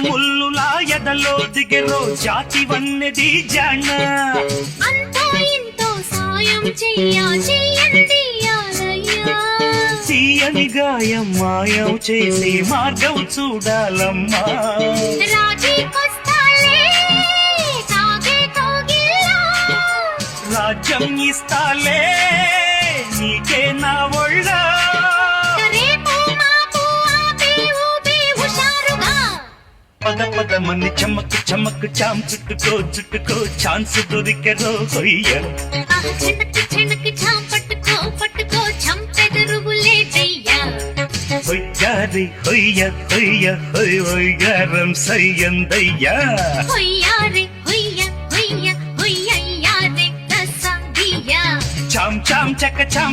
ముల్లులా ఎదలో దిగెరో జాతి వన్నెది జాణ అంతో ఇంతో సాయం చెయ్యండి తీయని గాయం మాయం చేసి మార్గం చూడాలమ్మా రాజ్యం ఇస్తాలే నీకే నా ఒళ్ళ పద పద మన్ని చమక్ చమక్ చాం చుట్టుకో చుట్టుకో ఛాన్స్ దొరికెరో కొయ్య హొయ్యారి హొయ్య హొయ్య హొయ్ హొయ్యారం సయ్యందయ్యా చాం చాం చక చాం